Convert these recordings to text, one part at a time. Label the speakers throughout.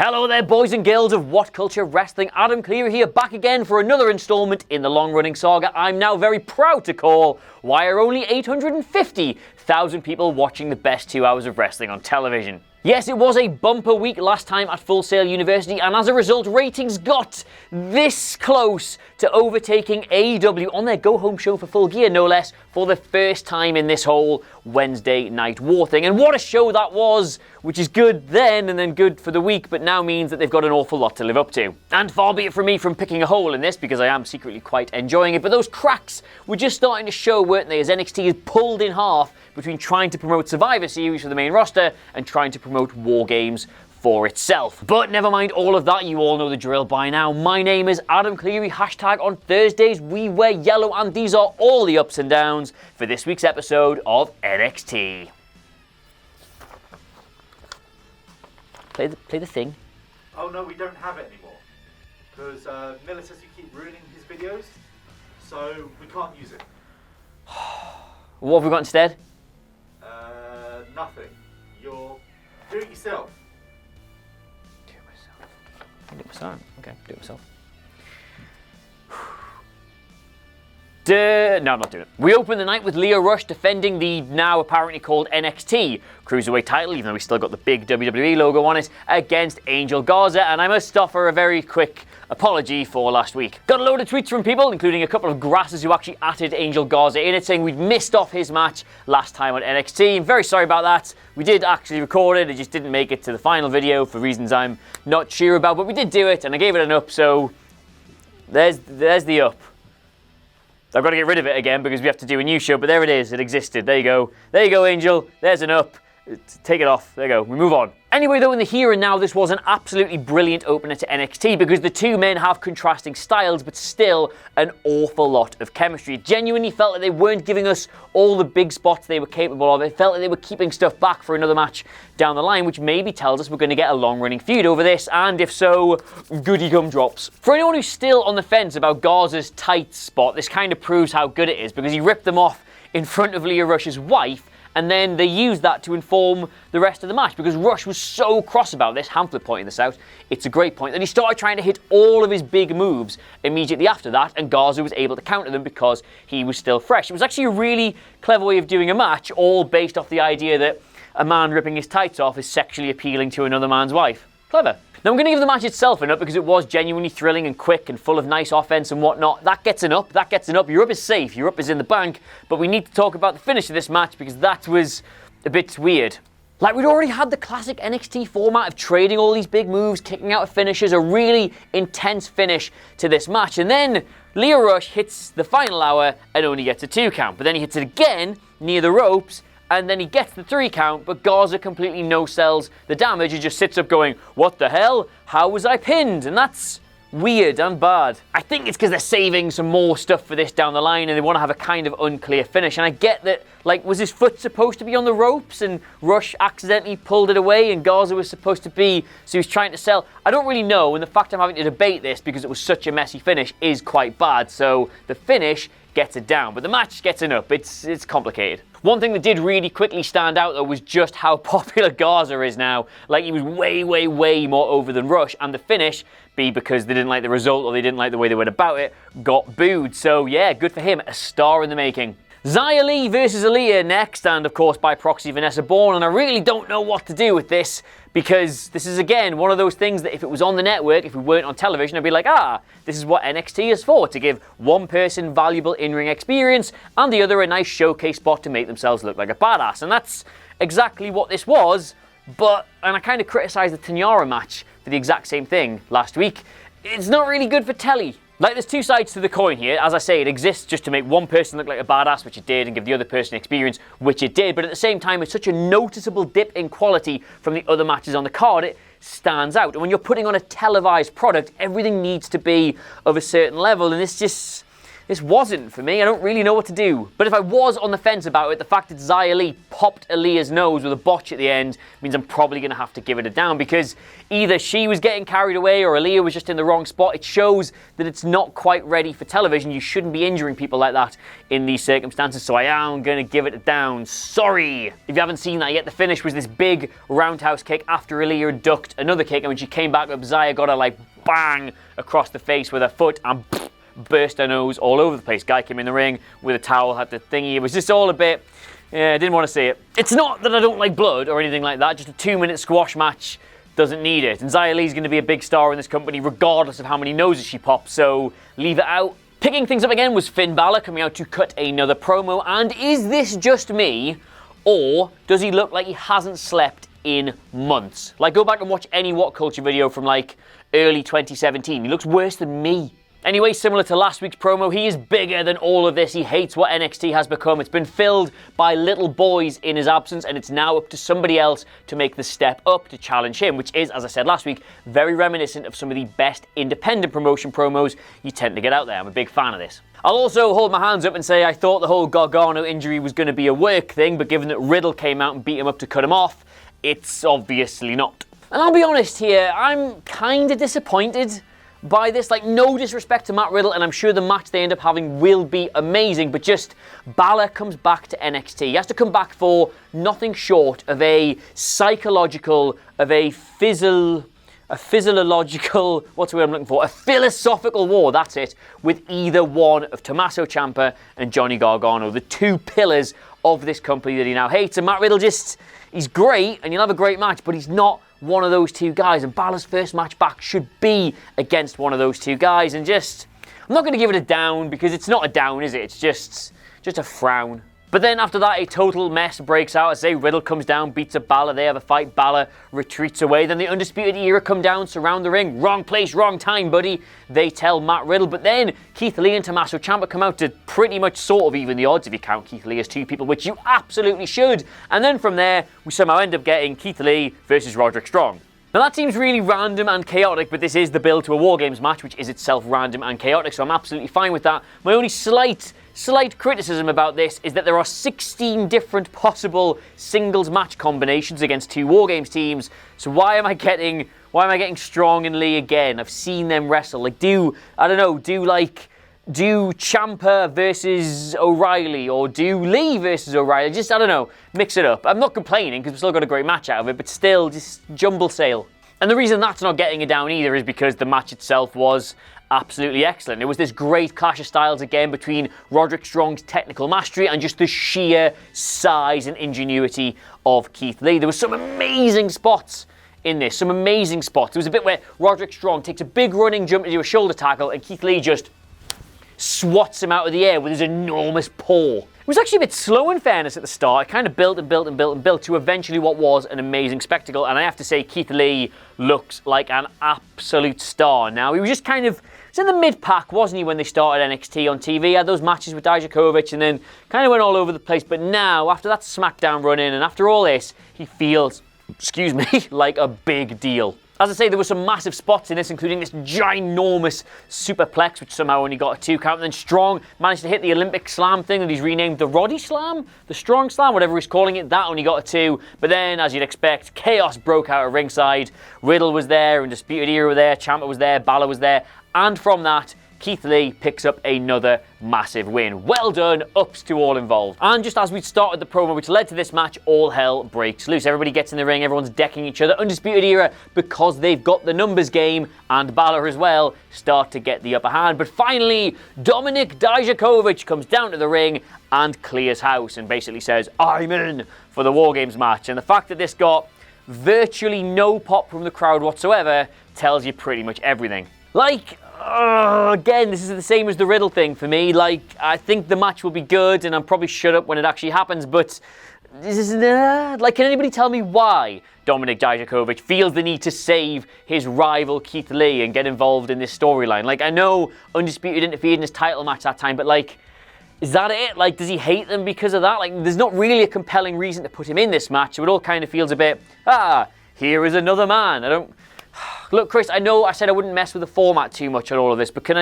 Speaker 1: Hello there, boys and girls of WhatCulture Wrestling. Adam Clery here, back again for another installment in the long-running saga I'm now very proud to call Why Are Only 850,000 People Watching the Best 2 Hours of Wrestling on Television? Yes, it was a bumper week last time at Full Sail University, and as a result, ratings got this close to overtaking AEW on their go-home show for Full Gear, no less, for the first time in this whole Wednesday Night War thing. And what a show that was, which is good then and then good for the week, but now means that they've got an awful lot to live up to. And far be it from me from picking a hole in this, because I am secretly quite enjoying it, but those cracks were just starting to show, weren't they, as NXT is pulled in half between trying to promote Survivor Series for the main roster and trying to promote War Games for itself. But never mind all of that, you all know the drill by now. My name is Adam Clery, hashtag on Thursdays we wear yellow, and these are all the ups and downs for this week's episode of NXT. Play the thing.
Speaker 2: Oh no, we don't have it anymore. Because Miller says you keep ruining his videos, so we can't use it.
Speaker 1: What have we got instead?
Speaker 2: Nothing. You're do it yourself.
Speaker 1: Do it myself. I do it myself. Okay, do it myself. No, I'm not doing it. We open the night with Lio Rush defending the now apparently called NXT Cruiserweight title, even though we still got the big WWE logo on it, against Angel Gaza, and I must offer a very quick apology for last week. Got a load of tweets from people, including a couple of grasses who actually added Angel Gaza in it, saying we'd missed off his match last time on NXT. I'm very sorry about that. We did actually record it, it just didn't make it to the final video for reasons I'm not sure about, but we did do it, and I gave it an up, so there's the up. I've got to get rid of it again because we have to do a new show, but there it is. It existed. There you go. There you go, Angel. There's an up. Take it off. There you go. We move on. Anyway, though, in the here and now, this was an absolutely brilliant opener to NXT because the two men have contrasting styles, but still an awful lot of chemistry. It genuinely felt like they weren't giving us all the big spots they were capable of. It felt like they were keeping stuff back for another match down the line, which maybe tells us we're going to get a long-running feud over this, and if so, goody gumdrops. For anyone who's still on the fence about Garza's tight spot, this kind of proves how good it is because he ripped them off in front of Lio Rush's wife, and then they used that to inform the rest of the match because Rush was so cross about this. Hamlet pointing this out. It's a great point. That he started trying to hit all of his big moves immediately after that, and Gaza was able to counter them because he was still fresh. It was actually a really clever way of doing a match, all based off the idea that a man ripping his tights off is sexually appealing to another man's wife. Clever. Now I'm going to give the match itself an up because it was genuinely thrilling and quick and full of nice offense and whatnot. That gets an up, that gets an up. Your up is safe, your up is in the bank, but we need to talk about the finish of this match because that was a bit weird. Like, we'd already had the classic NXT format of trading all these big moves, kicking out finishes, a really intense finish to this match, and then Lio Rush hits the final hour and only gets a 2 count, but then he hits it again near the ropes, and then he gets the 3 count, but Gaza completely no-sells the damage and just sits up going, what the hell? How was I pinned? And that's weird and bad. I think it's because they're saving some more stuff for this down the line and they want to have a kind of unclear finish. And I get that, like, was his foot supposed to be on the ropes and Rush accidentally pulled it away and Gaza was supposed to be, so he was trying to sell. I don't really know, and the fact I'm having to debate this because it was such a messy finish is quite bad. So the finish gets it down, but the match gets it up. It's complicated. One thing that did really quickly stand out though was just how popular Gaza is now. Like, he was way, way, way more over than Rush, and the finish, be because they didn't like the result or they didn't like the way they went about it, got booed. So yeah, good for him, a star in the making. Xia Li versus Aaliyah next, and of course by proxy Vanessa Bourne, and I really don't know what to do with this because this is again one of those things that if it was on the network, if we weren't on television, I'd be like, this is what NXT is for, to give one person valuable in-ring experience and the other a nice showcase spot to make themselves look like a badass, and that's exactly what this was. And I kind of criticised the Tanyara match for the exact same thing last week. It's not really good for telly. Like, there's two sides to the coin here. As I say, it exists just to make one person look like a badass, which it did, and give the other person experience, which it did. But at the same time, it's such a noticeable dip in quality from the other matches on the card. It stands out. And when you're putting on a televised product, everything needs to be of a certain level. And wasn't for me. I don't really know what to do. But if I was on the fence about it, the fact that Xia Li popped Aaliyah's nose with a botch at the end means I'm probably going to have to give it a down, because either she was getting carried away or Aaliyah was just in the wrong spot. It shows that it's not quite ready for television. You shouldn't be injuring people like that in these circumstances, so I am going to give it a down. Sorry. If you haven't seen that yet, the finish was this big roundhouse kick after Aaliyah ducked another kick, and when she came back up, Xia got her like bang across the face with her foot and burst her nose all over the place. Guy came in the ring with a towel, had the thingy. It was just all a bit, I didn't want to see it. It's not that I don't like blood or anything like that, just a 2-minute squash match doesn't need it. And Xia Li's going to be a big star in this company regardless of how many noses she pops, so leave it out. Picking things up again was Finn Balor coming out to cut another promo, and is this just me, or does he look like he hasn't slept in months? Like, go back and watch any WhatCulture video from like early 2017. He looks worse than me. Anyway, similar to last week's promo, he is bigger than all of this. He hates what NXT has become. It's been filled by little boys in his absence, and it's now up to somebody else to make the step up to challenge him, which is, as I said last week, very reminiscent of some of the best independent promotion promos you tend to get out there. I'm a big fan of this. I'll also hold my hands up and say I thought the whole Gargano injury was going to be a work thing, but given that Riddle came out and beat him up to cut him off, it's obviously not. And I'll be honest here, I'm kind of disappointed by this. Like, no disrespect to Matt Riddle, and I'm sure the match they end up having will be amazing, but just Balor comes back to NXT. He has to come back for nothing short of a psychological, of a physiological, what's the word I'm looking for? A philosophical war, that's it, with either one of Tommaso Ciampa and Johnny Gargano, the two pillars of this company that he now hates. And Matt Riddle he's great, and you'll have a great match, but he's not one of those two guys, and Balor's first match back should be against one of those two guys, and I'm not going to give it a down, because it's not a down, is it? It's just a frown. But then after that, a total mess breaks out. As Riddle comes down, beats up Balor, they have a fight, Balor retreats away, then the Undisputed Era come down, surround the ring, wrong place, wrong time, buddy, they tell Matt Riddle, but then Keith Lee and Tommaso Ciampa come out to pretty much sort of even the odds, if you count Keith Lee as two people, which you absolutely should, and then from there, we somehow end up getting Keith Lee versus Roderick Strong. Now that seems really random and chaotic, but this is the build to a War Games match, which is itself random and chaotic, so I'm absolutely fine with that. My only slight criticism about this is that there are 16 different possible singles match combinations against two War Games teams, so why am I getting Strong and Lee again? I've seen them wrestle. Like, do Ciampa versus O'Reilly, or do Lee versus O'Reilly. I don't know, mix it up. I'm not complaining, because we've still got a great match out of it, but still, just jumble sale. And the reason that's not getting it down either is because the match itself was absolutely excellent. It was this great clash of styles again between Roderick Strong's technical mastery and just the sheer size and ingenuity of Keith Lee. There were some amazing spots in this, some amazing spots. There was a bit where Roderick Strong takes a big running jump to do a shoulder tackle, and Keith Lee just swats him out of the air with his enormous paw. It was actually a bit slow, in fairness, at the start. It kind of built and built and built and built to eventually what was an amazing spectacle, and I have to say Keith Lee looks like an absolute star now. He was just kind of, he was in the mid-pack, wasn't he, when they started NXT on TV? He had those matches with Dijakovic and then kind of went all over the place, but now, after that SmackDown run-in and after all this, he feels, like a big deal. As I say, there were some massive spots in this, including this ginormous superplex, which somehow only got a 2 count. And then Strong managed to hit the Olympic Slam thing that he's renamed the Roddy Slam? The Strong Slam, whatever he's calling it. That only got a 2. But then, as you'd expect, chaos broke out at ringside. Riddle was there, Undisputed Era were there, Ciampa was there, Balor was there. And from that, Keith Lee picks up another massive win. Well done, ups to all involved. And just as we started the promo which led to this match, all hell breaks loose. Everybody gets in the ring, everyone's decking each other. Undisputed Era, because they've got the numbers game, and Balor as well, start to get the upper hand. But finally, Dominik Dijakovic comes down to the ring and clears house and basically says, I'm in for the War Games match. And the fact that this got virtually no pop from the crowd whatsoever tells you pretty much everything. Again, this is the same as the Riddle thing for me. I think the match will be good, and I'm probably shut up when it actually happens, but this is, can anybody tell me why Dominik Dijakovic feels the need to save his rival Keith Lee and get involved in this storyline? I know Undisputed interfered in his title match that time, but is that it? Does he hate them because of that? There's not really a compelling reason to put him in this match, so it all kind of feels a bit, here is another man. Look, Chris, I know I said I wouldn't mess with the format too much on all of this, but can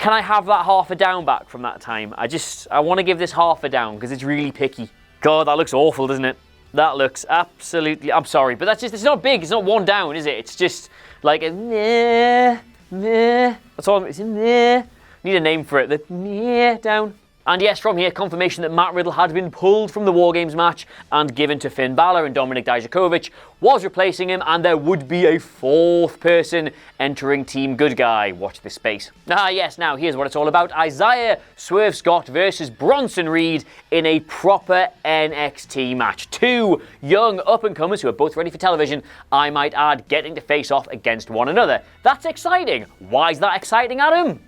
Speaker 1: Can I have that half a down back from that time? I want to give this half a down because it's really picky. God, that looks awful, doesn't it? That looks absolutely, I'm sorry, but that's just, it's not big, it's not one down, is it? It's just like a meh. That's all, it's a meh. Need a name for it, the meh down. And yes, from here, confirmation that Matt Riddle had been pulled from the War Games match and given to Finn Balor, and Dominik Dijakovic was replacing him, and there would be a fourth person entering Team Good Guy. Watch this space. Yes, now here's what it's all about. Isaiah Swerve Scott versus Bronson Reed in a proper NXT match. Two young up-and-comers who are both ready for television, I might add, getting to face off against one another. That's exciting. Why is that exciting, Adam?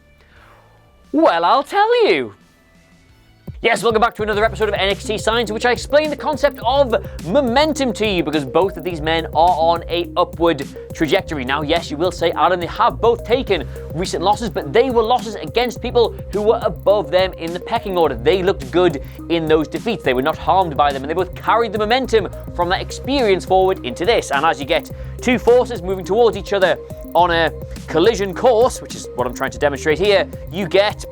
Speaker 1: Well, I'll tell you. Yes, welcome back to another episode of NXT Science, in which I explain the concept of momentum to you, because both of these men are on a upward trajectory. Now, yes, you will say, Adam, they have both taken recent losses, but they were losses against people who were above them in the pecking order. They looked good in those defeats. They were not harmed by them, and they both carried the momentum from that experience forward into this. And as you get two forces moving towards each other on a collision course, which is what I'm trying to demonstrate here, you get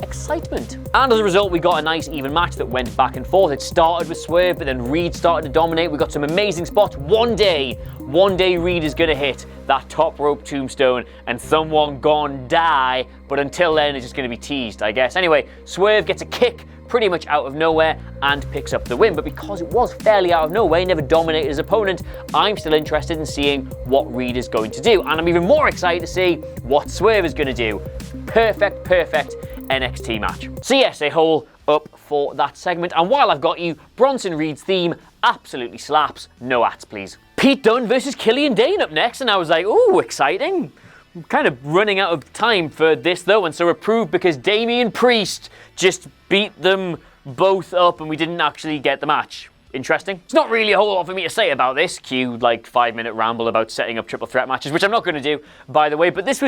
Speaker 1: excitement. And as a result, we got a nice even match that went back and forth. It started with Swerve, but then Reed started to dominate. We got some amazing spots. One day Reed is going to hit that top rope tombstone and someone gonna die, but until then it's just going to be teased, I guess. Anyway, Swerve gets a kick pretty much out of nowhere and picks up the win, but because it was fairly out of nowhere, he never dominated his opponent, I'm still interested in seeing what Reed is going to do, and I'm even more excited to see what Swerve is going to do. Perfect NXT match. So yes, a whole up for that segment, and while I've got you, Bronson Reed's theme absolutely slaps. No ads, please. Pete Dunne versus Killian Dane up next, and I was like, ooh, exciting. I'm kind of running out of time for this though, and so approved because Damian Priest just beat them both up and we didn't actually get the match. Interesting. It's not really a whole lot for me to say about this. Cue like 5-minute ramble about setting up triple threat matches, which I'm not going to do, by the way, but this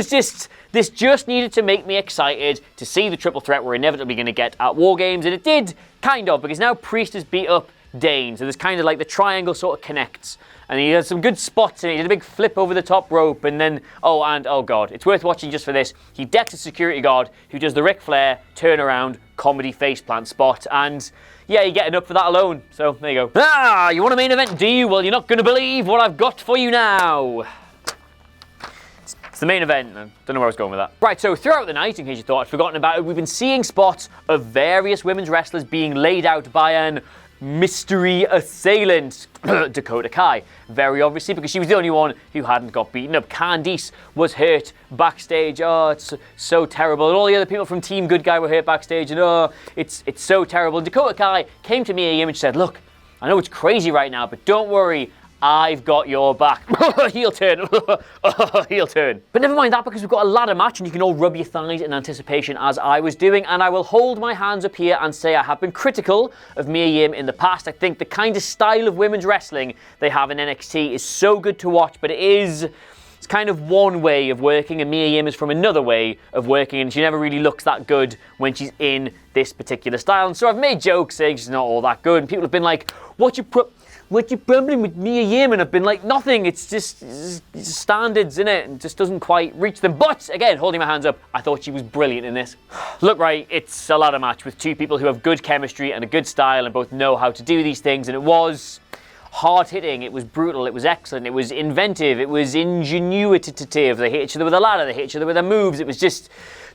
Speaker 1: just needed to make me excited to see the triple threat we're inevitably going to get at War Games, and it did, kind of, because now Priest has beat up Dane, so there's kind of like the triangle sort of connects, and he has some good spots in it. He did a big flip over the top rope, and then, oh god, it's worth watching just for this. He decks a security guard who does the Ric Flair turnaround comedy faceplant spot, and yeah, you're getting up for that alone, so there you go. You want a main event, do you? Well, you're not going to believe what I've got for you now. It's the main event. I don't know where I was going with that. Right, so throughout the night, in case you thought I'd forgotten about it, we've been seeing spots of various women's wrestlers being laid out by an mystery assailant, Dakota Kai, very obviously, because she was the only one who hadn't got beaten up. Candice was hurt backstage. Oh, it's so terrible. And all the other people from Team Good Guy were hurt backstage, and oh, it's so terrible. Dakota Kai came to me and said, look, I know it's crazy right now, but don't worry, I've got your back. Heel turn. Heel turn. But never mind that, because we've got a ladder match and you can all rub your thighs in anticipation, as I was doing, and I will hold my hands up here and say I have been critical of Mia Yim in the past. I think the kind of style of women's wrestling they have in NXT is so good to watch, but it's kind of one way of working, and Mia Yim is from another way of working, and she never really looks that good when she's in this particular style. And so I've made jokes saying she's not all that good, and people have been like, what's your problem with Mia Yim? And I've been like, nothing, it's just standards, innit? And just doesn't quite reach them. But, again, holding my hands up, I thought she was brilliant in this. Look, right, it's a ladder match with two people who have good chemistry and a good style and both know how to do these things, and it was hard-hitting, it was brutal, it was excellent, it was inventive, it was ingenuitative. They hit each other with a ladder, they hit each other with their moves. It's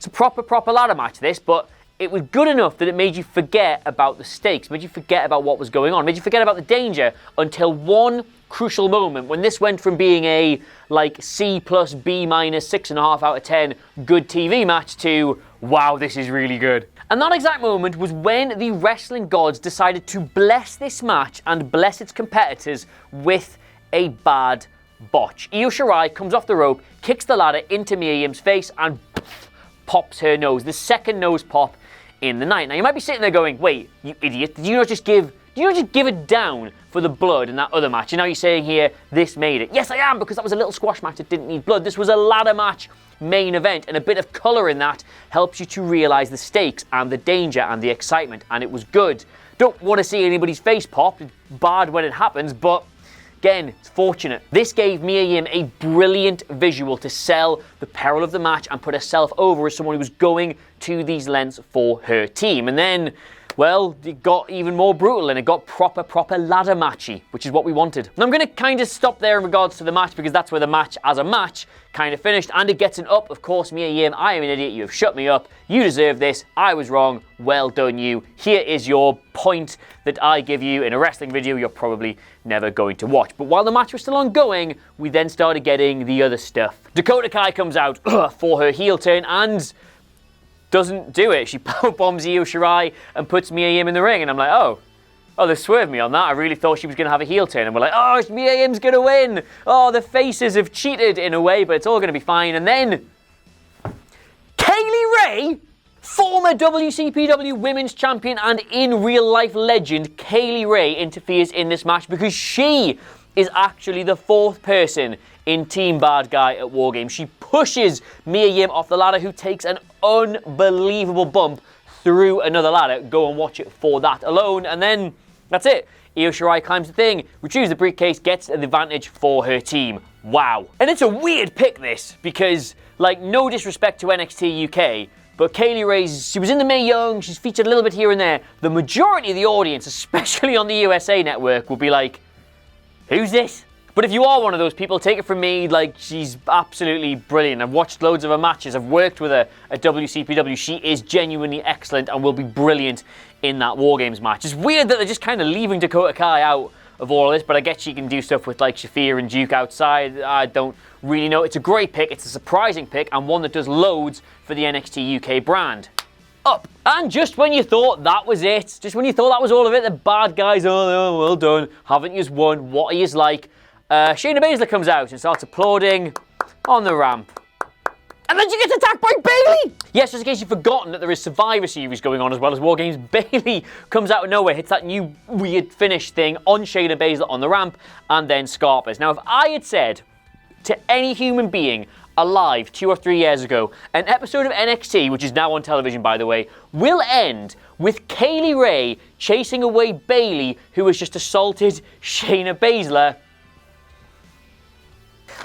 Speaker 1: a proper ladder match, this, but it was good enough that it made you forget about the stakes, made you forget about what was going on, made you forget about the danger until one crucial moment when this went from being a like C+, B-, 6.5 out of 10 good TV match to, wow, this is really good. And that exact moment was when the wrestling gods decided to bless this match and bless its competitors with a bad botch. Io Shirai comes off the rope, kicks the ladder into Mia Yim's face, and pops her nose. The second nose pop in the night. Now you might be sitting there going, wait, you idiot, did you not just give it down for the blood in that other match? And now you're saying here, this made it. Yes, I am, because that was a little squash match that didn't need blood. This was a ladder match main event, and a bit of colour in that helps you to realise the stakes and the danger and the excitement, and it was good. Don't want to see anybody's face pop. It's bad when it happens, but Again, it's fortunate. This gave Mia Yim a brilliant visual to sell the peril of the match and put herself over as someone who was going to these lengths for her team. And then, well, it got even more brutal and it got proper ladder matchy, which is what we wanted. And I'm going to kind of stop there in regards to the match because that's where the match as a match kind of finished. And it gets an up, of course, Mia Yim. I am an idiot. You have shut me up. You deserve this. I was wrong. Well done, you. Here is your point that I give you in a wrestling video you're probably never going to watch. But while the match was still ongoing, we then started getting the other stuff. Dakota Kai comes out for her heel turn and doesn't do it. She powerbombs Io Shirai and puts Mia Yim in the ring. And I'm like, oh, they swerved me on that. I really thought she was going to have a heel turn. And we're like, oh, Mia Yim's going to win. Oh, the faces have cheated in a way, but it's all going to be fine. And then Kaylee Ray, former WCPW Women's Champion and in real life legend, Kaylee Ray interferes in this match because she is actually the fourth person in Team Bad Guy at War Games. She pushes Mia Yim off the ladder, who takes an unbelievable bump through another ladder. Go and watch it for that alone. And then that's it. Io Shirai climbs the thing, retrieves the briefcase, gets the advantage for her team. Wow. And it's a weird pick, this, because, like, no disrespect to NXT UK, but Kaylee Ray, she was in the Mae Young, she's featured a little bit here and there. The majority of the audience, especially on the USA Network, will be like, who's this? But if you are one of those people, take it from me, like, she's absolutely brilliant. I've watched loads of her matches. I've worked with her at WCPW. She is genuinely excellent and will be brilliant in that War Games match. It's weird that they're just kind of leaving Dakota Kai out of all of this, but I guess she can do stuff with, like, Shafir and Duke outside. I don't really know. It's a great pick. It's a surprising pick and one that does loads for the NXT UK brand. Up. And just when you thought that was it, just when you thought that was all of it, the bad guys, oh, well done, haven't yous won, what are yous like? Shayna Baszler comes out and starts applauding on the ramp. And then she gets attacked by Bayley! Yes, just in case you've forgotten that there is Survivor Series going on as well as War Games, Bayley comes out of nowhere, hits that new weird finish thing on Shayna Baszler on the ramp, and then scarpers. Now, if I had said to any human being alive 2 or 3 years ago, an episode of NXT, which is now on television by the way, will end with Kaylee Ray chasing away Bayley, who has just assaulted Shayna Baszler,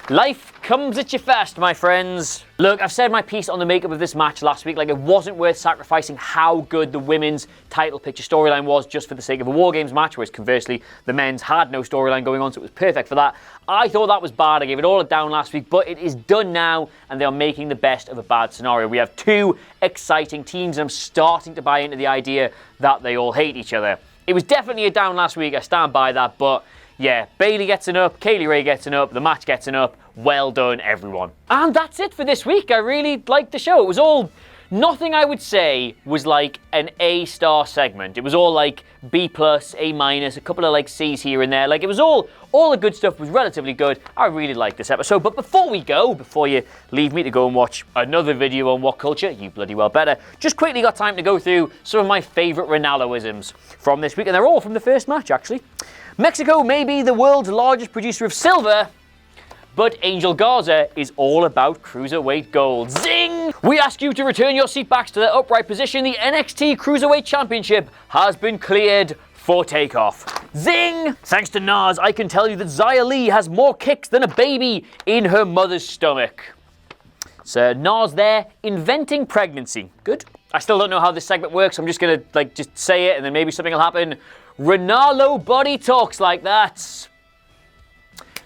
Speaker 1: life comes at you fast, my friends. Look, I've said my piece on the makeup of this match last week. Like, it wasn't worth sacrificing how good the women's title picture storyline was just for the sake of a War Games match, whereas conversely, the men's had no storyline going on, so it was perfect for that. I thought that was bad. I gave it all a down last week, but it is done now, and they are making the best of a bad scenario. We have two exciting teams, and I'm starting to buy into the idea that they all hate each other. It was definitely a down last week. I stand by that, but yeah, Bayley gets an up, Kaylee Ray gets an up, the match gets an up. Well done, everyone. And that's it for this week. I really liked the show. It was all, nothing I would say was like an A-star segment. It was all like B+, A-, a couple of like C's here and there. Like, it was all the good stuff was relatively good. I really liked this episode. But before we go, before you leave me to go and watch another video on WhatCulture, you bloody well better, just quickly got time to go through some of my favourite Ronaldoisms from this week. And they're all from the first match, actually. Mexico may be the world's largest producer of silver, but Angel Gaza is all about cruiserweight gold. Zing! We ask you to return your seat backs to their upright position. The NXT Cruiserweight Championship has been cleared for takeoff. Zing! Thanks to Nas, I can tell you that Xia Li has more kicks than a baby in her mother's stomach. So Nas there, inventing pregnancy. Good. I still don't know how this segment works. I'm just gonna just say it and then maybe something will happen. Ronaldo body talks like that.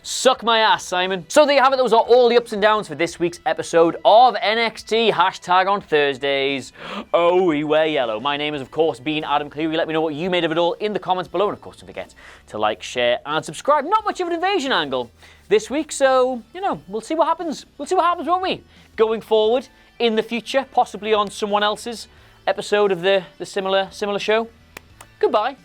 Speaker 1: Suck my ass, Simon. So there you have it. Those are all the ups and downs for this week's episode of NXT. Hashtag on Thursdays. Oh, we wear yellow. My name is, of course, been Adam Clery. Let me know what you made of it all in the comments below. And, of course, don't forget to like, share, and subscribe. Not much of an invasion angle this week. So, we'll see what happens. We'll see what happens, won't we? Going forward in the future, possibly on someone else's episode of the similar show. Goodbye.